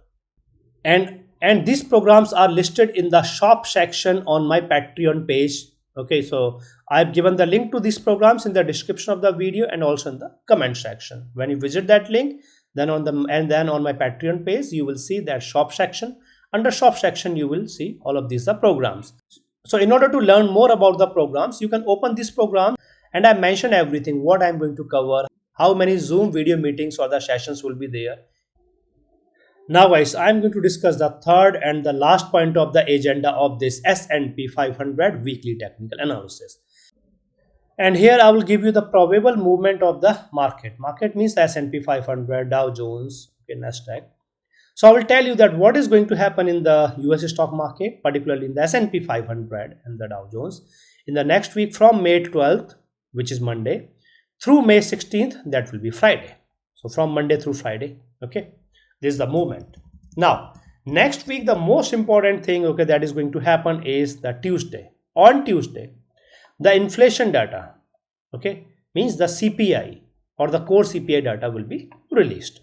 S1: And these programs are listed in the shop section on my Patreon page. Okay, so I've given the link to these programs in the description of the video and also in the comment section. When you visit that link, then on my Patreon page, you will see that shop section. Under shop section, you will see all of these programs. So in order to learn more about the programs, you can open this program, and I mention everything, what I'm going to cover, how many Zoom video meetings or the sessions will be there. Now guys, I'm going to discuss the third and the last point of the agenda of this S&P 500 weekly technical analysis. And here I will give you the probable movement of the market. Market means the S&P 500, Dow Jones, okay, Nasdaq. So I will tell you that what is going to happen in the US stock market, particularly in the S&P 500 and the Dow Jones, in the next week from May 12th, which is Monday, through May 16th, that will be Friday. So from Monday through Friday, okay, this is the movement. Now, next week, the most important thing, okay, that is going to happen is the Tuesday. On Tuesday, the inflation data, okay, means the CPI or the core CPI data will be released.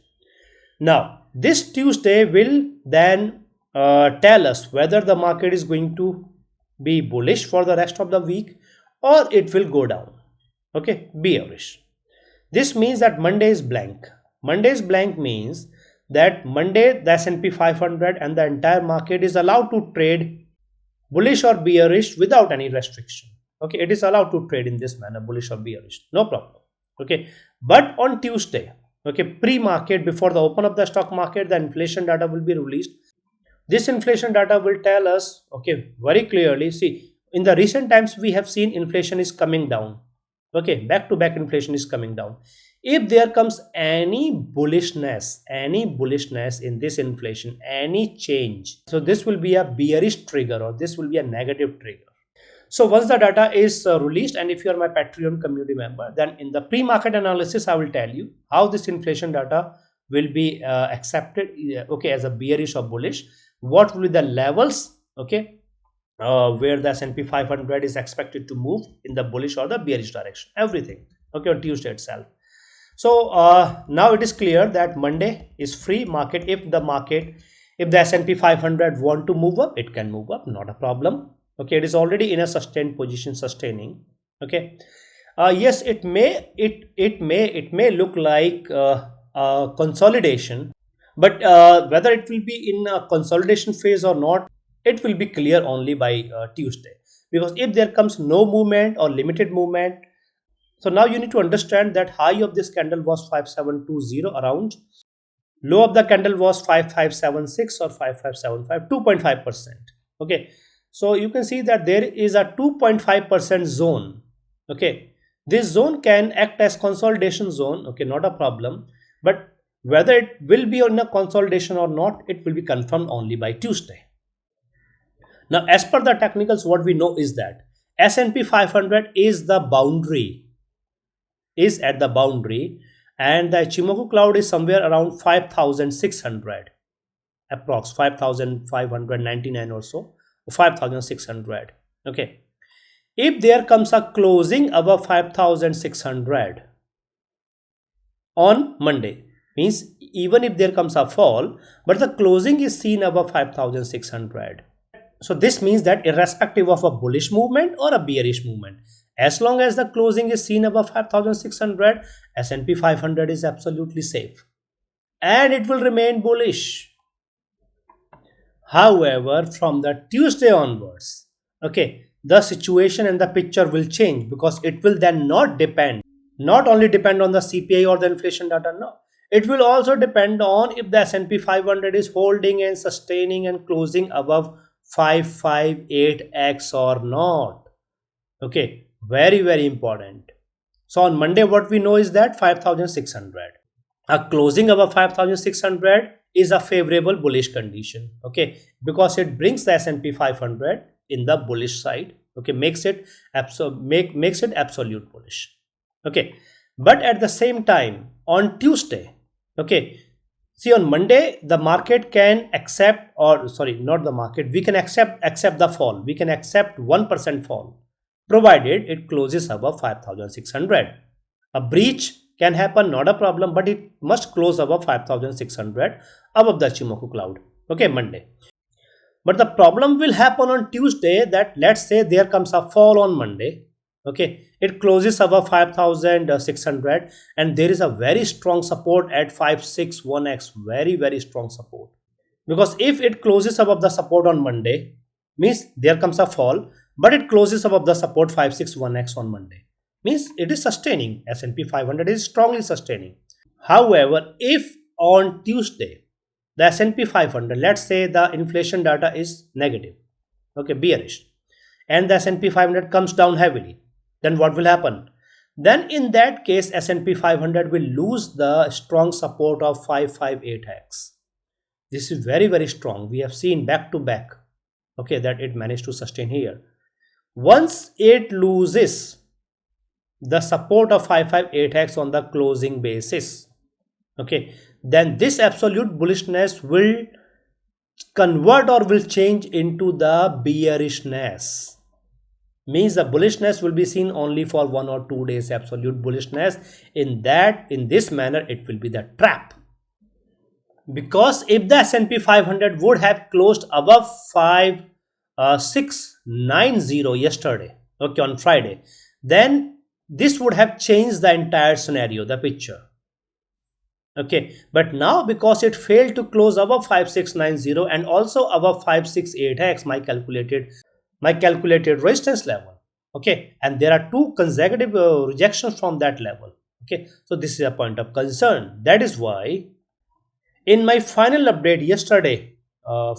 S1: Now, this Tuesday will then tell us whether the market is going to be bullish for the rest of the week or it will go down, okay, bearish. This means that Monday is blank. Monday is blank means that Monday the S&P 500 and the entire market is allowed to trade bullish or bearish without any restriction. Okay, it is allowed to trade in this manner, bullish or bearish, no problem. Okay, but on Tuesday, okay, pre-market, before the open of the stock market, the inflation data will be released. This inflation data will tell us, okay, very clearly. See, in the recent times we have seen inflation is coming down. Okay, back to back inflation is coming down. If there comes any bullishness in this inflation, any change, so this will be a bearish trigger or this will be a negative trigger. So once the data is released, and if you are my Patreon community member, then in the pre-market analysis, I will tell you how this inflation data will be accepted, okay, as a bearish or bullish. What will be the levels, okay, where the S&P 500 is expected to move in the bullish or the bearish direction, everything, okay, on Tuesday itself. So now it is clear that Monday is free market. If the S&P 500 want to move up, it can move up, not a problem. Okay, it is already in a sustained position, sustaining. Okay, yes, it may look like a consolidation, but whether it will be in a consolidation phase or not, it will be clear only by Tuesday. Because if there comes no movement or limited movement, so now you need to understand that high of this candle was 5720 around, low of the candle was 5576 or 5575, 2.5%. Okay, so you can see that there is a 2.5% zone. Okay, this zone can act as consolidation zone. Okay, not a problem, but whether it will be on a consolidation or not, it will be confirmed only by Tuesday. Now, as per the technicals, what we know is that S&P 500 is the boundary, is at the boundary, and the Ichimoku cloud is somewhere around 5600, approx 5599 or so, 5600. Okay, if there comes a closing above 5600 on Monday, means even if there comes a fall but the closing is seen above 5600, so this means that irrespective of a bullish movement or a bearish movement, as long as the closing is seen above 5600, S&P 500 is absolutely safe and it will remain bullish. However, from the Tuesday onwards, okay, the situation and the picture will change, because it will then not only depend on the CPI or the inflation data. No, it will also depend on if the S&P 500 is holding and sustaining and closing above 558x or not. Okay, very important. So on Monday, what we know is that 5600, a closing above 5600 is a favorable bullish condition. Okay, because it brings the S&P 500 in the bullish side. Okay, makes it absolute bullish. Okay, but at the same time on Tuesday, okay, see, on Monday the market can accept, or sorry, not the market, we can accept the fall, we can accept 1% fall provided it closes above 5600. A breach can happen, not a problem, but it must close above 5600 above the Ichimoku cloud. Okay, Monday. But the problem will happen on Tuesday, that let's say there comes a fall on Monday. Okay, it closes above 5600 and there is a very strong support at 561x, very strong support. Because if it closes above the support on Monday, means there comes a fall, but it closes above the support 561x on Monday, means it is sustaining. S&P 500 is strongly sustaining. However, if on Tuesday the S&P 500, let's say the inflation data is negative, okay, bearish, and the S&P 500 comes down heavily, then what will happen? Then in that case, S&P 500 will lose the strong support of 558x. This is very strong. We have seen back to back, okay, that it managed to sustain here. Once it loses the support of 558x on the closing basis, okay, then this absolute bullishness will convert or will change into the bearishness. Means the bullishness will be seen only for 1 or 2 days, absolute bullishness. In this manner, it will be the trap. Because if the S&P 500 would have closed above 5690 yesterday, okay, on Friday, then this would have changed the entire scenario, the picture. Okay, but now because it failed to close above 5690 and also above 568x, my calculated resistance level, okay, and there are 2 consecutive rejections from that level. Okay, so this is a point of concern. That is why in my final update yesterday, on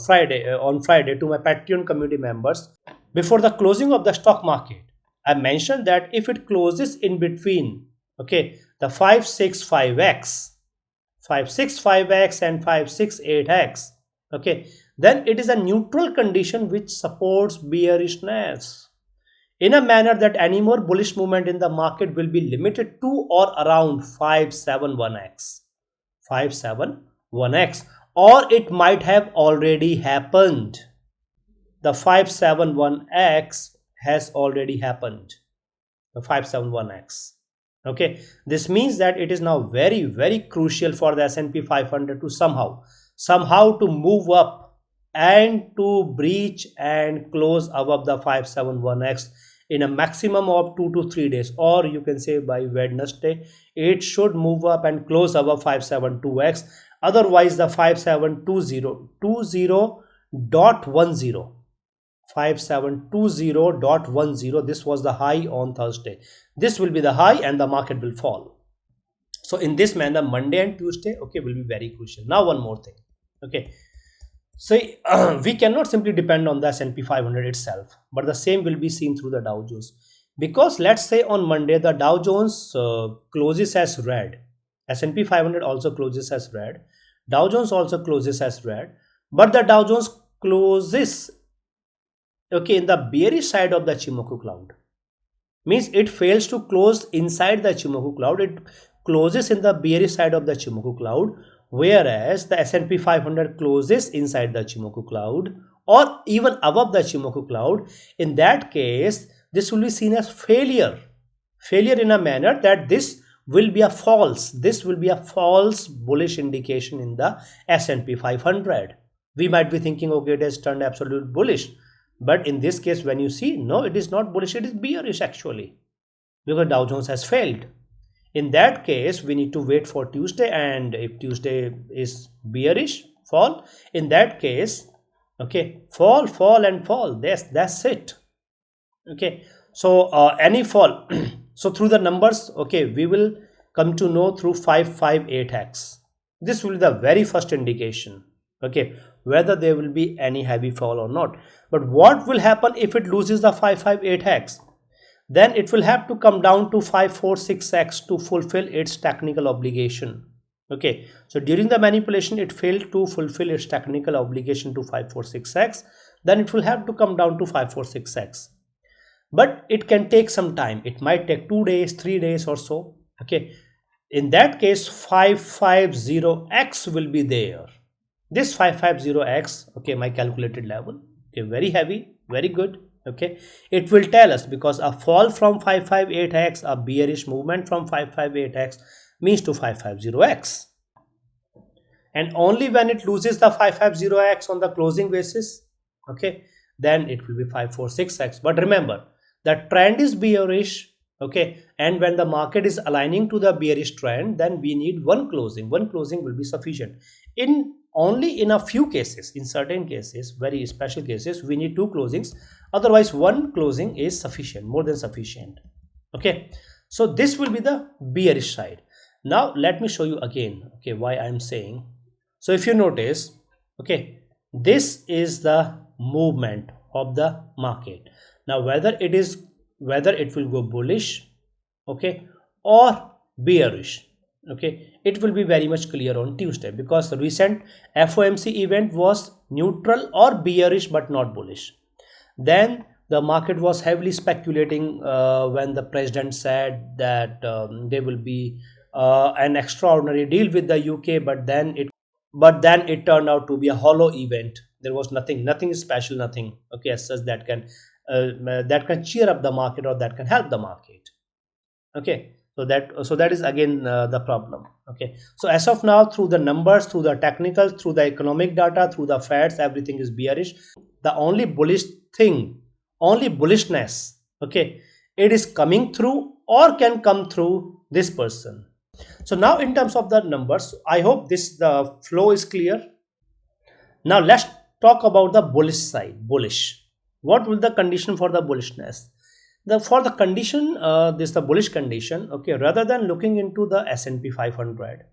S1: Friday, to my Patreon community members, before the closing of the stock market, I mentioned that if it closes in between, okay, the 565x and 568x, okay, then it is a neutral condition which supports bearishness in a manner that any more bullish movement in the market will be limited to or around 571x, or it might have already happened. The 571x has already happened, the 571x. Okay, this means that it is now very crucial for the S&P 500 to somehow to move up and to breach and close above the 571x in a maximum of 2 to 3 days, or you can say by Wednesday it should move up and close above 572x. Otherwise the 5720.10 5720.10, this was the high on Thursday. This will be the high and the market will fall. So in this manner, Monday and Tuesday, okay, will be very crucial. Now one more thing, okay, so we cannot simply depend on the S&P 500 itself, but the same will be seen through the Dow Jones, because let's say on Monday the Dow Jones closes as red, S&P 500 also closes as red, Dow Jones also closes as red, but the Dow Jones closes, okay, in the bearish side of the Chimoku cloud. Means it fails to close inside the Chimoku cloud, it closes in the bearish side of the Chimoku cloud, whereas the S&P 500 closes inside the Chimoku cloud or even above the Chimoku cloud. In that case, this will be seen as failure in a manner that this will be a false bullish indication in the S&P 500. We might be thinking, okay, it has turned absolute bullish, but in this case, when you see, no, it is not bullish, it is bearish actually, because Dow Jones has failed. In that case, we need to wait for Tuesday, and if Tuesday is bearish, fall, in that case, okay, fall and fall, that's it. Okay, so any fall so through the numbers, okay, we will come to know through 558x. This will be the very first indication, okay, whether there will be any heavy fall or not. But what will happen if it loses the 558x? Then it will have to come down to 546x to fulfill its technical obligation. Okay, so during the manipulation it failed to fulfill its technical obligation to 546x, then it will have to come down to 546x. But it can take some time, it might take 2 days, 3 days or so. Okay, in that case 550x will be there. This 550x, okay, my calculated level, okay, very heavy, very good. Okay, it will tell us, because a fall from 558x, a bearish movement from 558x means to 550x, and only when it loses the 550x on the closing basis, okay, then it will be 546x. But remember, the trend is bearish, okay, and when the market is aligning to the bearish trend, then we need one closing will be sufficient. Only in a few cases, in certain cases, very special cases, we need 2 closings, otherwise one closing is sufficient, more than sufficient. Okay, so this will be the bearish side. Now let me show you again, okay, why I'm saying. So if you notice, okay, this is the movement of the market. Now whether it will go bullish, okay, or bearish, okay, it will be very much clear on Tuesday, because the recent FOMC event was neutral or bearish but not bullish. Then the market was heavily speculating when the president said that there will be an extraordinary deal with the UK, but then it turned out to be a hollow event. There was nothing special, nothing, okay, as such that can cheer up the market or that can help the market. Okay, so that is again the problem. Okay, so as of now, through the numbers, through the technicals, through the economic data, through the facts, everything is bearish. The only bullishness, okay, it is coming through or can come through this person. So now in terms of the numbers, I hope the flow is clear. Now let's talk about the bullish side. What will the condition for the bullishness? For the condition, this the bullish condition, okay, rather than looking into the S&P 500,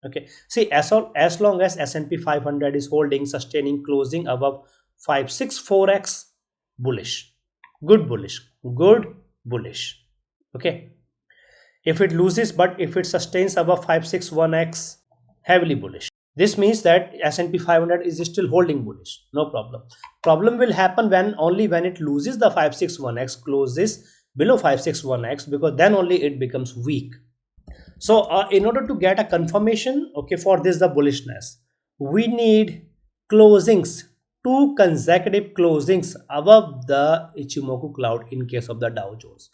S1: okay, see, as long as S&P 500 is holding, sustaining, closing above 564x, bullish, good bullish, okay. If it loses, but if it sustains above 561x, heavily bullish. This means that S&P 500 is still holding bullish, no problem. Problem will happen only when it loses the 561x, closes below 561x, because then only it becomes weak. So in order to get a confirmation, okay, for this the bullishness, we need closings, 2 consecutive closings above the Ichimoku cloud in case of the Dow Jones.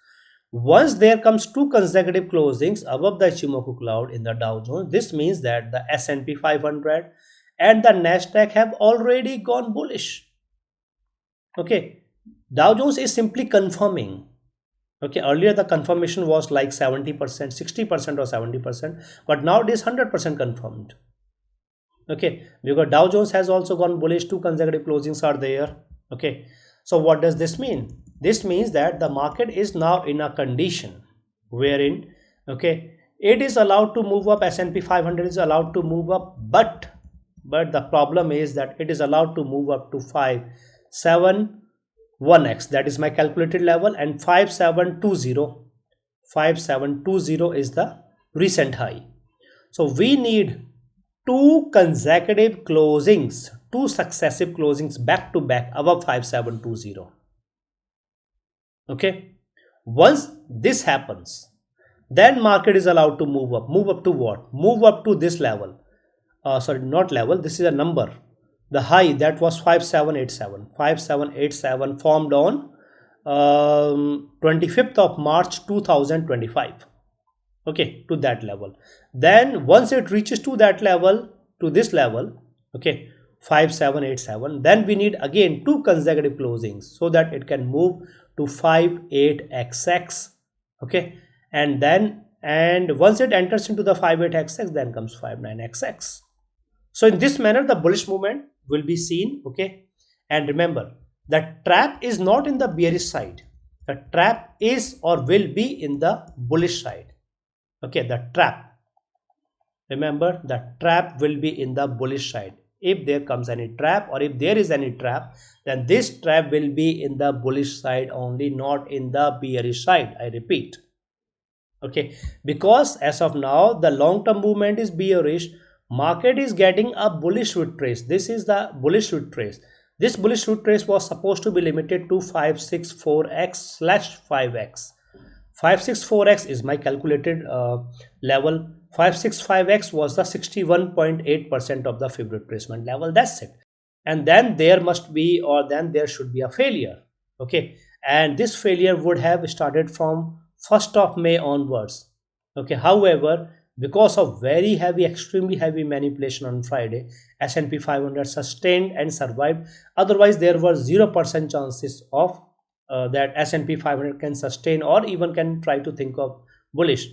S1: Once there comes two consecutive closings above the Ichimoku cloud in the Dow Jones, this means that the S&P 500 and the Nasdaq have already gone bullish. Okay, Dow Jones is simply confirming. Okay, earlier the confirmation was like 70%, 60% or 70%, but now it is 100% confirmed. Okay, because Dow Jones has also gone bullish, two consecutive closings are there. Okay, so what does this mean? This means that the market is now in a condition wherein, okay, it is allowed to move up. S&P 500 is allowed to move up, but the problem is that it is allowed to move up to 571x, that is my calculated level, and 5720 is the recent high. So we need two consecutive closings, two successive closings back to back above 5720. Okay, once this happens, then market is allowed to move up. Move up to what? Move up to this level. Sorry, not level, this is a number. The high that was 5787 formed on 25th of March 2025. Okay, to that level. Then once it reaches to that level, to this level, okay, 5787, then we need again two consecutive closings so that it can move to 58xx. Okay, and once it enters into the 58xx, then comes 59xx. So in this manner the bullish movement will be seen. Okay, and remember, the trap is not in the bearish side. The trap is or will be in the bullish side. Okay, the trap, remember, the trap will be in the bullish side. If there comes any trap, or if there is any trap, then this trap will be in the bullish side only, not in the bearish side. I repeat. Okay, because as of now the long-term movement is bearish, market is getting a bullish retrace. This is the bullish retrace. This bullish retrace was supposed to be limited to 564x/5x. 564x is my calculated level. 565x was the 61.8% of the fib retracement level. That's it. And then there must be, or then there should be a failure. Okay, and this failure would have started from 1st of May onwards. Okay, however, because of very heavy, extremely heavy manipulation on Friday, S&P 500 sustained and survived. Otherwise there were 0% chances of that S&P 500 can sustain or even can try to think of bullish.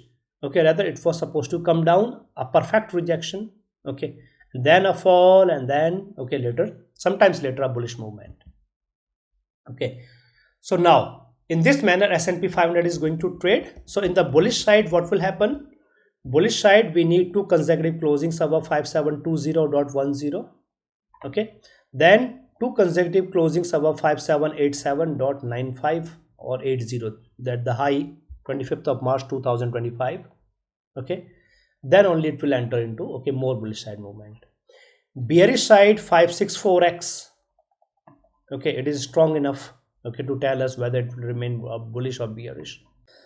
S1: Okay, rather it was supposed to come down, a perfect rejection, okay, then a fall, and then, okay, sometimes later a bullish movement. Okay, so now in this manner S&P 500 is going to trade. So in the bullish side, what will happen? Bullish side, we need two consecutive closings above 5720.10. Okay, then two consecutive closings above 5787.95 or 80, that the high 25th of March 2025. Okay, then only it will enter into, okay, more bullish side movement. Bearish side, 564x. Okay, it is strong enough, okay, to tell us whether it will remain bullish or bearish.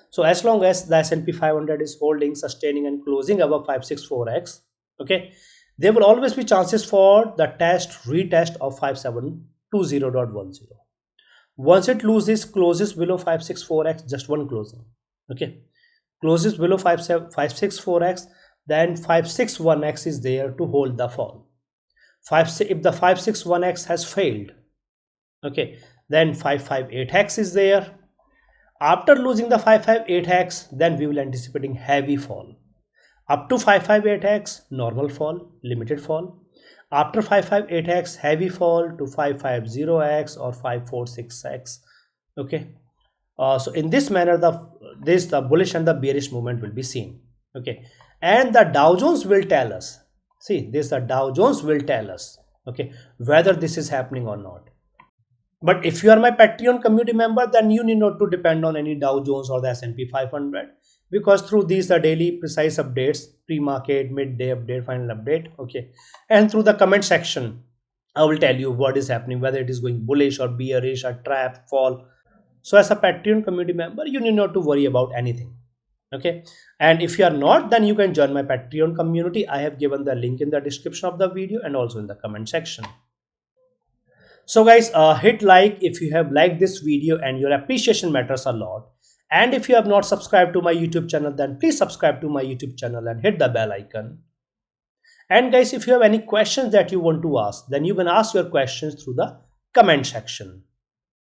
S1: So as long as the S&P 500 is holding, sustaining and closing above 564x, okay, there will always be chances for the retest of 5720.10. Once it closes below 564x, just one closing, okay, closes below 564x, then 561x is there to hold the fall. If the 561x has failed, okay, then 558x is there. After losing the 558x, then we will anticipating heavy fall. Up to 558x, normal fall, limited fall. After 558x, heavy fall to 550x or 546x. Okay, so in this manner the bullish and the bearish movement will be seen. Okay, and the Dow Jones will tell us, the Dow Jones will tell us, okay, whether this is happening or not. But if you are my Patreon community member, then you need not to depend on any Dow Jones or the S&P 500, because through these the daily precise updates, pre-market, midday update, final update, okay, and through the comment section I will tell you what is happening, whether it is going bullish or bearish, a trap, fall. So as a Patreon community member, you need not to worry about anything. Okay, and if you are not, then you can join my Patreon community. I have given the link in the description of the video and also in the comment section. So guys, hit like if you have liked this video, and your appreciation matters a lot. And if you have not subscribed to my YouTube channel, then please subscribe to my YouTube channel and hit the bell icon. And guys, if you have any questions that you want to ask, then you can ask your questions through the comment section.